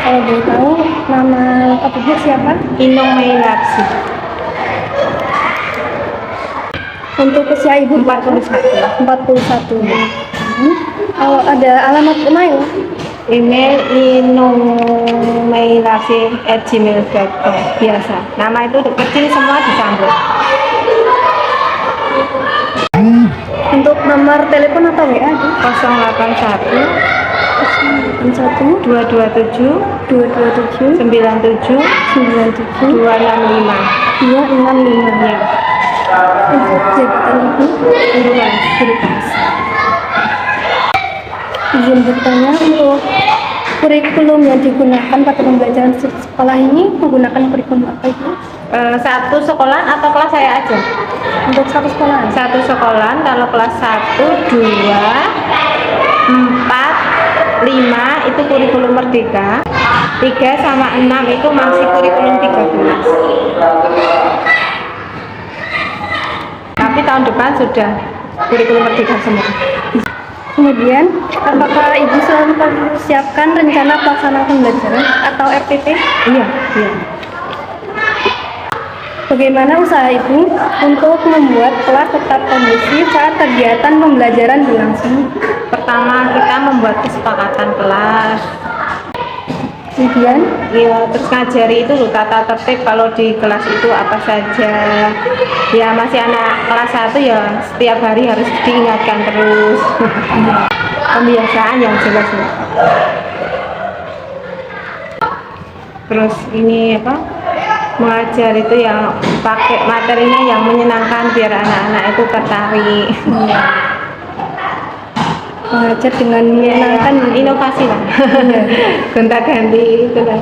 Kalau boleh tahu, nama lengkap Ibu siapa? Inung Meilarsi. Untuk usia Ibu 41. 41. Kalau ada alamat email? Email inungmeilarsi@gmail.com. Biasa. Nama itu kecil semua disambut. Untuk nomor telepon atau WA? 081 1 227 227 97 97 265. 265. Ya. Untuk jabatan Ibu? Guru Kelas. Izin bertanya, untuk kurikulum yang digunakan pada pembelajaran sekolah ini menggunakan kurikulum apa Ibu? Satu sekolah atau kelas saya aja? Untuk satu sekolah? Satu sekolah, kalau kelas 1, 2, 4, 5 itu kurikulum merdeka, 3 sama 6 itu masih kurikulum 13. Tapi tahun depan sudah kurikulum merdeka semua. Kemudian, apakah Ibu selalu mempersiapkan rencana pelaksanaan pembelajaran atau RPP? Iya, iya. Bagaimana usaha Ibu untuk membuat kelas tetap kondusif saat kegiatan pembelajaran berlangsung? Pertama, kita membuat kesepakatan kelas. Kemudian, Ya, terus ngajari itu loh tata tertib kalau di kelas itu apa saja. Ya, masih anak kelas 1 ya setiap hari harus diingatkan terus. Pembiasaan yang jelas ya. Terus ini apa? Mengajar itu yang pakai materinya yang menyenangkan biar anak-anak itu tertarik. mengajar dengan menyenangkan. Inovasi lah. Gonta-ganti itu lah.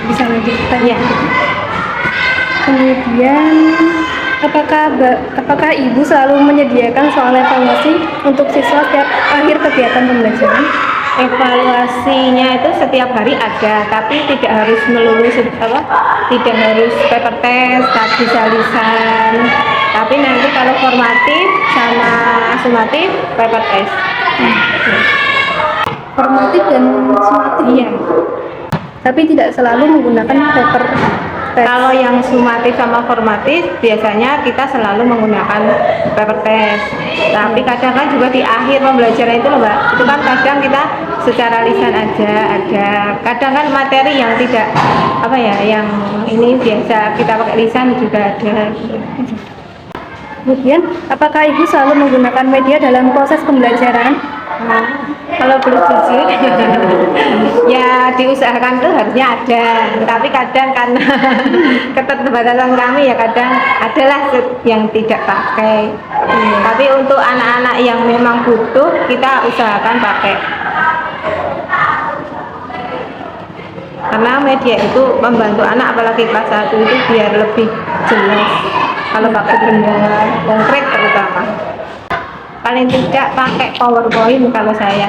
Bisa lanjutkan Ya. Kemudian, apakah Ibu selalu menyediakan soal evaluasi untuk siswa setiap akhir kegiatan pembelajaran? Evaluasinya itu setiap hari ada, tapi tidak harus melulu tidak harus paper test, tak bisa lisan. Tapi nanti kalau formatif sama sumatif paper test. Formatif dan sumatif? Iya. Tapi tidak selalu menggunakan paper test. Kalau yang sumatif sama formatif biasanya kita selalu menggunakan paper test. Tapi kadang kan juga di akhir pembelajaran itu loh Mbak, itu kan kadang kita secara lisan aja ada. Kadang kan materi yang tidak yang ini biasa kita pakai lisan juga ada. Kemudian, apakah Ibu selalu menggunakan media dalam proses pembelajaran? Kalau boleh jujur, ya diusahakan tuh harusnya ada. Tapi kadang karena keterbatasan kami ya kadang adalah yang tidak pakai. Tapi untuk anak-anak yang memang butuh kita usahakan pakai. Karena media itu membantu anak apalagi kelas 1 itu biar lebih jelas. Kalau pakai benda konkret terutama. Paling tidak pakai PowerPoint kalau saya.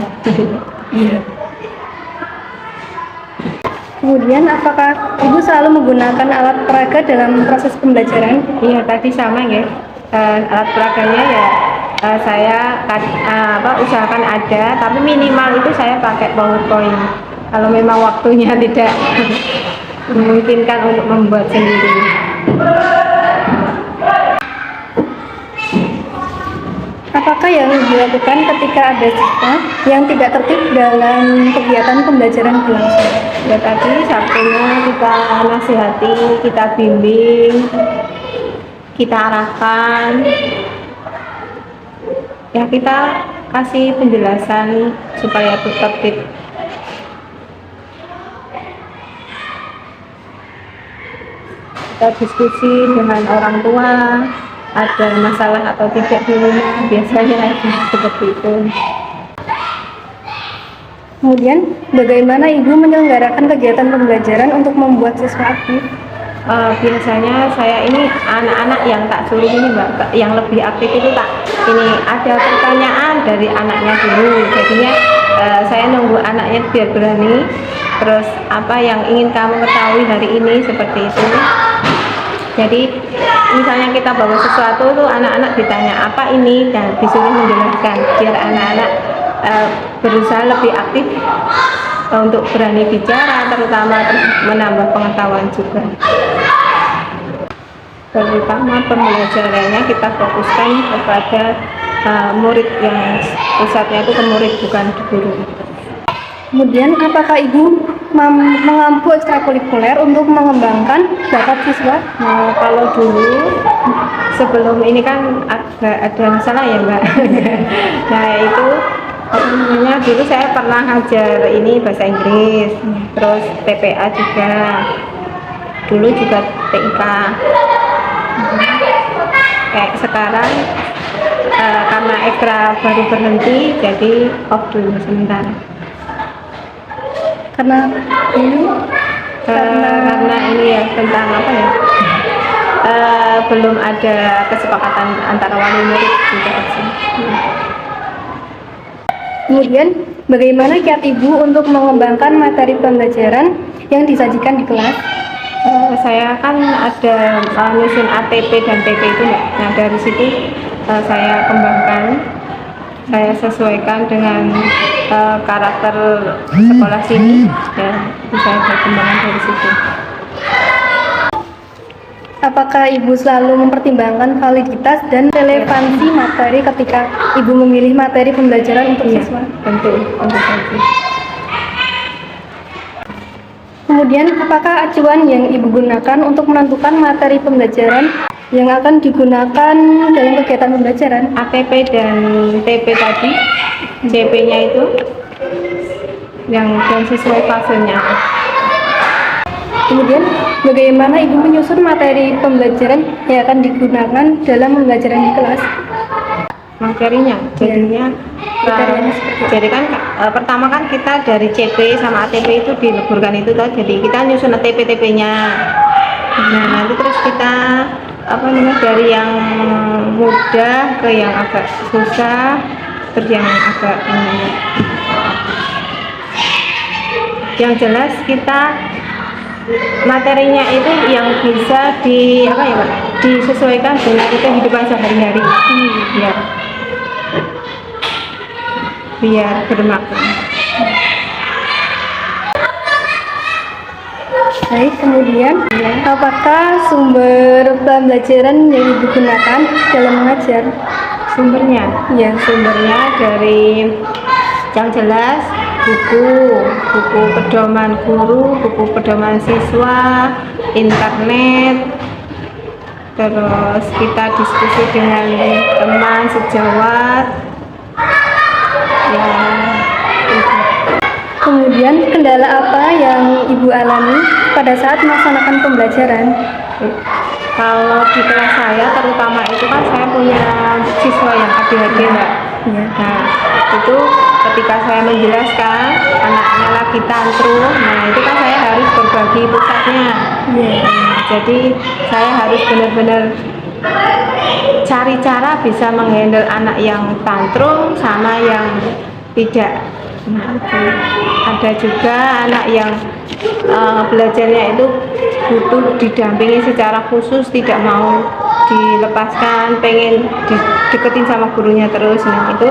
Kemudian, apakah Ibu selalu menggunakan alat peraga dalam proses pembelajaran? Iya, tadi sama ya. Alat peraganya ya saya usahakan ada, tapi minimal itu saya pakai PowerPoint. Kalau memang waktunya tidak memungkinkan untuk membuat sendiri. Apakah yang dilakukan ketika ada siswa yang tidak tertib dalam kegiatan pembelajaran berlangsung? Ya tadi Sabtunya kita nasihati, kita bimbing, kita arahkan, ya kita kasih penjelasan supaya tertib. Kita diskusi dengan orang tua, ada masalah atau tidak di rumah, biasanya seperti itu. Kemudian, bagaimana Ibu menyelenggarakan kegiatan pembelajaran untuk membuat siswa aktif? Biasanya saya ini anak-anak yang tak suruh ini Mbak, yang lebih aktif itu tak ini ada pertanyaan dari anaknya dulu, jadinya saya nunggu anaknya biar berani. Terus apa yang ingin kamu ketahui hari ini, seperti itu. Jadi misalnya kita bawa sesuatu tuh anak-anak ditanya apa ini dan disuruh menjelaskan biar anak-anak berusaha lebih aktif untuk berani bicara, terutama menambah pengetahuan juga. Terutama pembelajarannya kita fokuskan kepada murid, yang pusatnya itu ke murid bukan ke guru. Kemudian, apakah Ibu mengampu ekstrakurikuler untuk mengembangkan bakat siswa? Nah, kalau dulu sebelum ini kan ada masalah ya Mbak. Nah itu apa namanya, dulu saya pernah ngajar ini bahasa Inggris, terus TPA juga, dulu juga TIK. Kayak sekarang karena ekstra baru berhenti, jadi off dulu sementara. Karena Karena ini ya tentang apa ya, belum ada kesepakatan antara wali murid juga sih. Kemudian, bagaimana kiat Ibu untuk mengembangkan materi pembelajaran yang disajikan di kelas? Saya kan ada nyusun ATP dan TP itu Mbak. Nah dari situ saya kembangkan, saya sesuaikan dengan karakter sekolah sini, ya bisa saya kembangkan dari situ. Apakah Ibu selalu mempertimbangkan validitas dan relevansi materi ketika Ibu memilih materi pembelajaran untuk Iya, siswa? tentu saja. Kemudian, apakah acuan yang Ibu gunakan untuk menentukan materi pembelajaran yang akan digunakan dalam kegiatan pembelajaran? ATP dan TP tadi, CP-nya itu yang sesuai fasenya. Kemudian, bagaimana Ibu menyusun materi pembelajaran yang akan digunakan dalam pembelajaran di kelas? Materinya jadinya Materinya seperti apa? jadi kan pertama kan kita dari CP sama ATP itu dileburkan itu toh, jadi kita nyusun ATP TP-nya. Nah nanti terus kita apa namanya, dari yang mudah ke yang agak susah, terus yang agak yang jelas kita materinya itu yang bisa disesuaikan dengan kehidupan sehari-hari, biar bermakna. Baik, kemudian apakah sumber pembelajaran yang digunakan dalam mengajar? Sumbernya Sumbernya dari yang jelas buku pedoman guru, buku pedoman siswa, internet, terus kita diskusi dengan teman sejawat, ya itu. Kemudian, kendala apa yang Ibu alami pada saat melaksanakan pembelajaran? Kalau di kelas saya terutama itu kan saya punya siswa yang ADHD Mbak. Nah itu ketika saya menjelaskan anaknya lagi tantrum, nah itu kan saya harus berbagi pusatnya. Jadi saya harus benar-benar cari cara bisa menghandle anak yang tantrum sama yang tidak. Nah, ada juga anak yang belajarnya itu butuh didampingi secara khusus, tidak mau dilepaskan, pengen deketin sama gurunya terus. Nah itu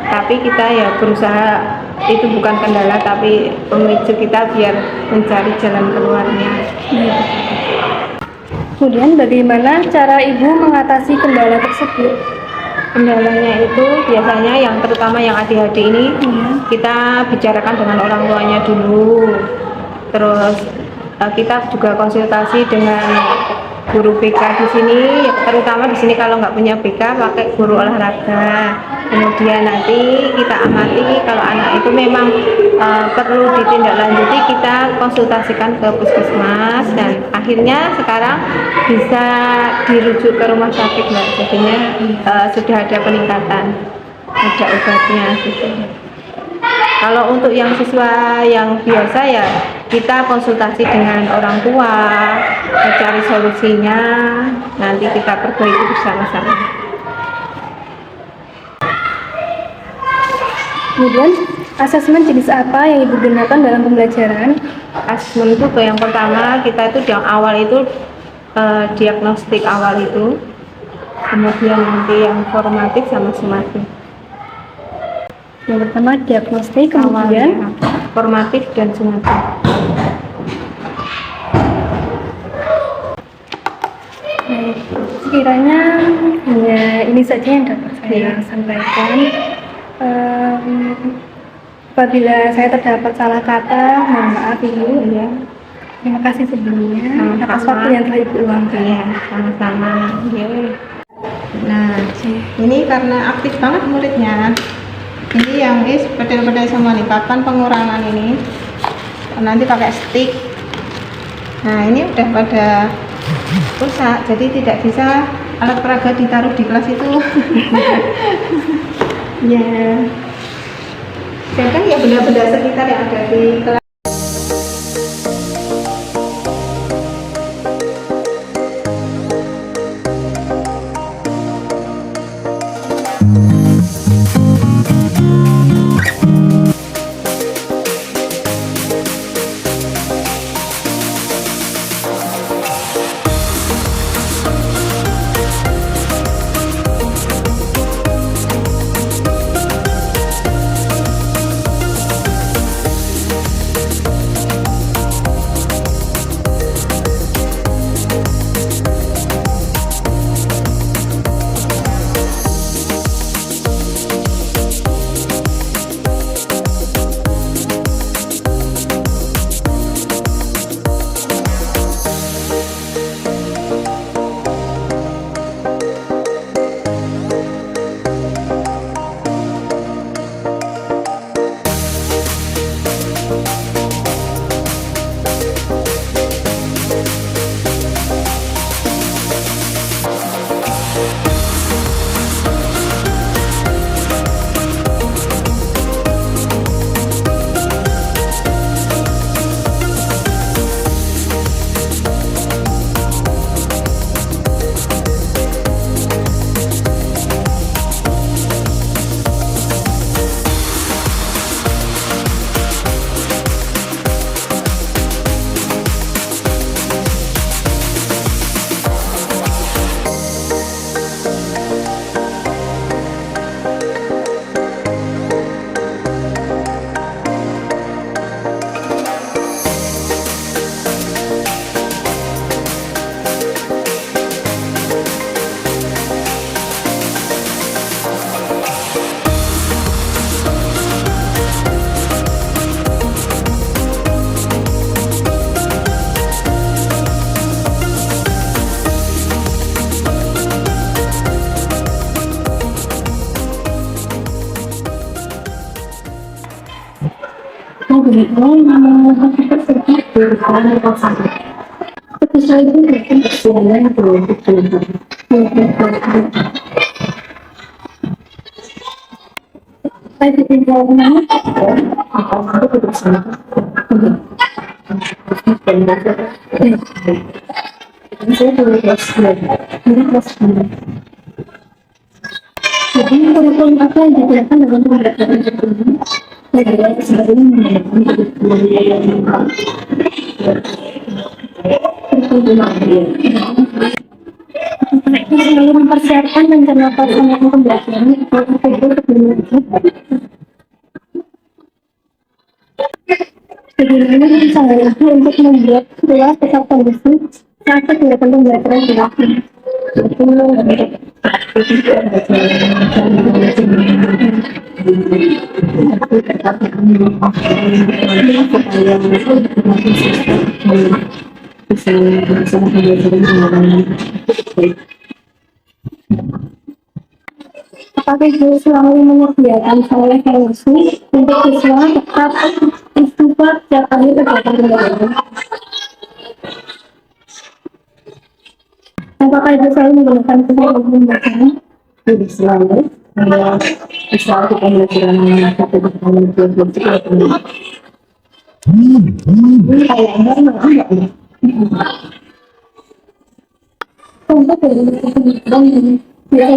tapi kita ya berusaha, itu bukan kendala tapi pemicu kita biar mencari jalan keluarnya. Kemudian, bagaimana cara Ibu mengatasi kendala tersebut? Kendalanya itu biasanya yang terutama yang ADHD ini kita bicarakan dengan orang tuanya dulu, terus kita juga konsultasi dengan guru BK di sini, terutama di sini kalau nggak punya BK pakai guru olahraga. Kemudian nanti kita amati kalau anak itu memang perlu ditindaklanjuti, kita konsultasikan ke puskesmas dan akhirnya sekarang bisa dirujuk ke rumah sakit Mbak. Jadinya sudah ada peningkatan, ada obatnya gitu. Kalau untuk yang siswa yang biasa ya kita konsultasi dengan orang tua, cari solusinya, nanti kita perbaiki bersama-sama. Kemudian, asesmen jenis apa yang Ibu gunakan dalam pembelajaran? Asesmen itu yang pertama kita itu yang awal itu diagnostik awal itu, kemudian nanti yang formatif sama sumatif. Yang pertama diagnostik, kemudian Awalnya, formatif dan sumatif. baik, sekiranya hanya ini saja yang dapat saya sampaikan. Apabila saya terdapat salah kata, mohon maaf Ibu. Ya, Terima kasih sebelumnya Sama-sama. atas waktu yang telah Ibu luangkan. iya, sama-sama. Nah, ini karena aktif banget muridnya. Ini yang pedal-pedal semua nih. Kapan pengurangan ini? Nanti pakai stick. Nah, ini udah pada rusak, jadi tidak bisa alat peraga ditaruh di kelas itu. Ya. Sedangkan ya benda-benda sekitar yang ada di kelas. Jadi kurikulum apa yang digunakan dalam pembelajaran ini? Selalu mempersiapkan rencana pelaksanaan pembelajaran bagaimana misalnya untuk membuat sebuah peta kondisi saat kegiatan pembelajaran dilakukan. Apakah Ibu selalu menyediakan solusi untuk siswa tetap istiqomah setiap kali kegiatan pembelajaran? Apakah Ibu selalu menggunakan pembelajaran? Tidak selalu. Bisa kita belajar satu teknologi kayaknya enggak ya. Contoh dari bank ini ya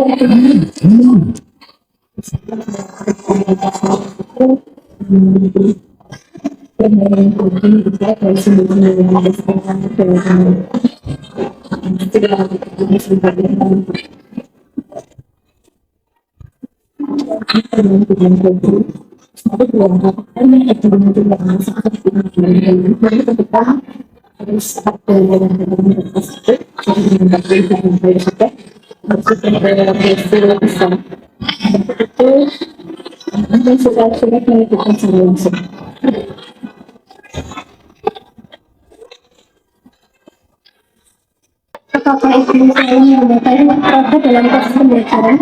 Apakah itu misalnya menggunakan metode dalam proses pembelajaran?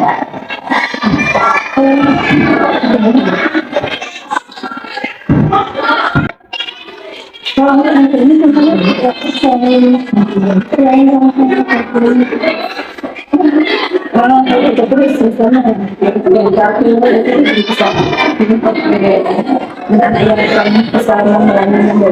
Kalau untuk ini contohnya selain yang terus misalnya bisa dengan ayat yang besar yang melayani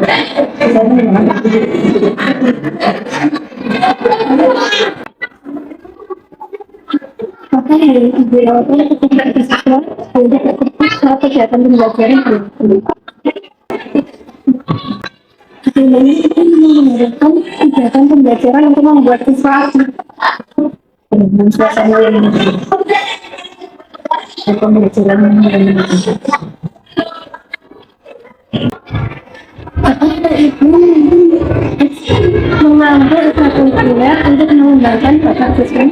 maka dari ibu rawatnya ketika siswa tidak ikut saat kegiatan pembelajaran sehingga ini kita menggunakan kegiatan pembelajaran untuk membuat siswa aktif dengan suasana yang pembelajaran apakah ibu mengambil satu kuliah untuk mengembangkan bakat siswa?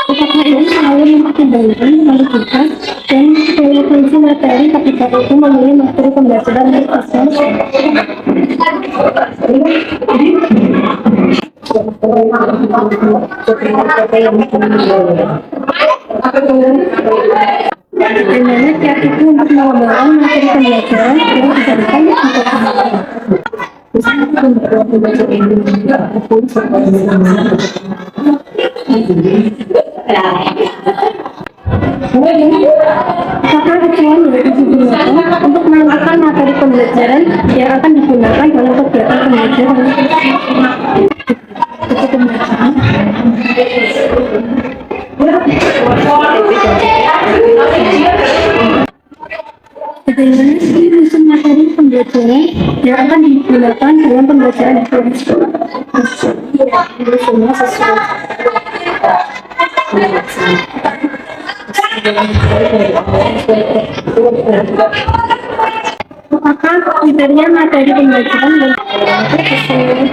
Apakah ini selalu mempertimbangkan kualitas dan relevansi materi ketika itu memilih materi pembelajaran yang siswa? Bagaimana tiap itu untuk mengembangkan materi pembelajaran yang dijadikan apakah acuan yang digunakan untuk menentukan materi pembelajaran yang akan digunakan dalam kegiatan pembelajaran? Bagaimana sih menyusun materi pembelajaran yang akan digunakan dalam pembelajaran itu? semua sesuai Apakah kriteria materi pembelajaran dan materi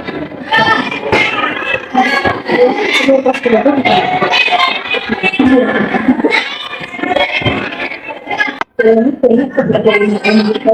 pembelajaran yang bisa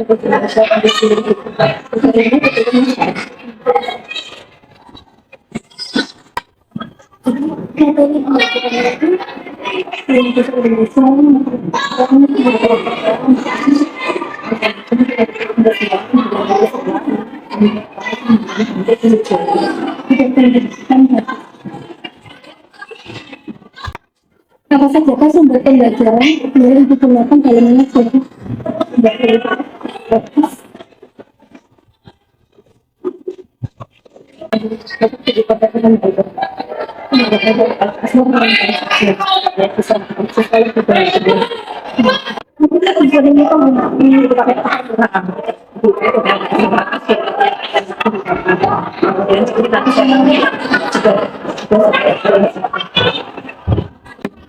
apa saja sumber pembelajaran yang digunakan dalam mengajar?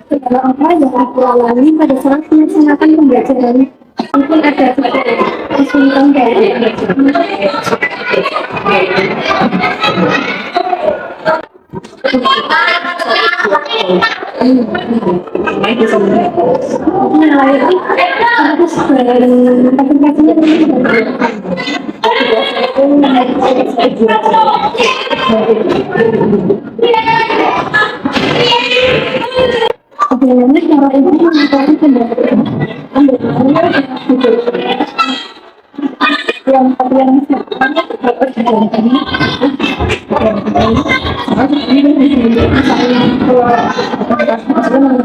Kendala apa yang aku alami pada saat melaksanakan pembelajaran? Mungkin ada kesulitan dari bagaimana cara ibu mencari pembelajaran yang Kalau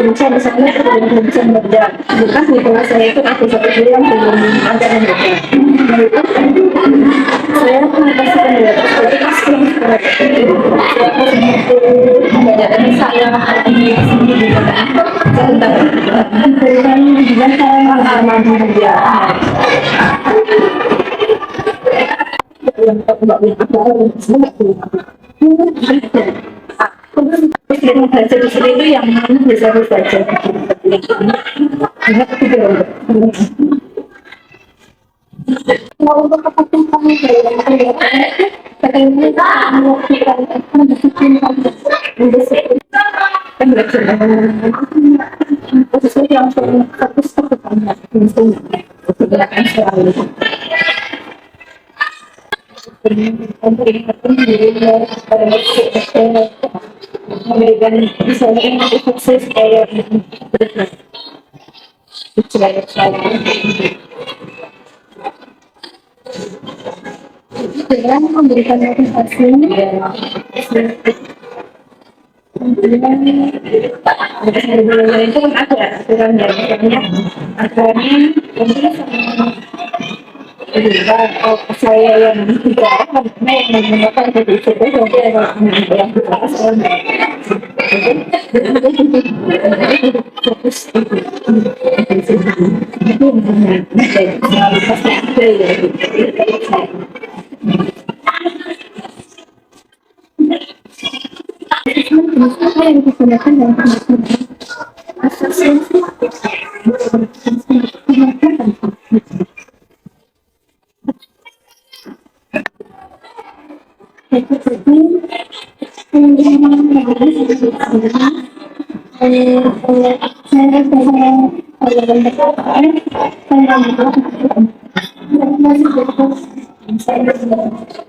bisa misalnya belum bisa bekerja, bukan di kelas saya itu ada satu guru yang belum ada yang bekerja. Saya mengatasi kendala tersebut pasti dari saya sendiri sebentar berikan juga saya pengalaman dia yang tak mbak yang belajar di sini itu yang mana bisa belajar kalau untuk kepentingan kamu khususnya yang fokus ke banyak selalu memberikan misalnya motivasi supaya dengan memberikan motivasi kemudian itu kan ada aturan dari aturannya mungkin saya yang bicara karena yang menggunakan itu nanti ada yang bicara fokus yang digunakan dalam asosiasi saya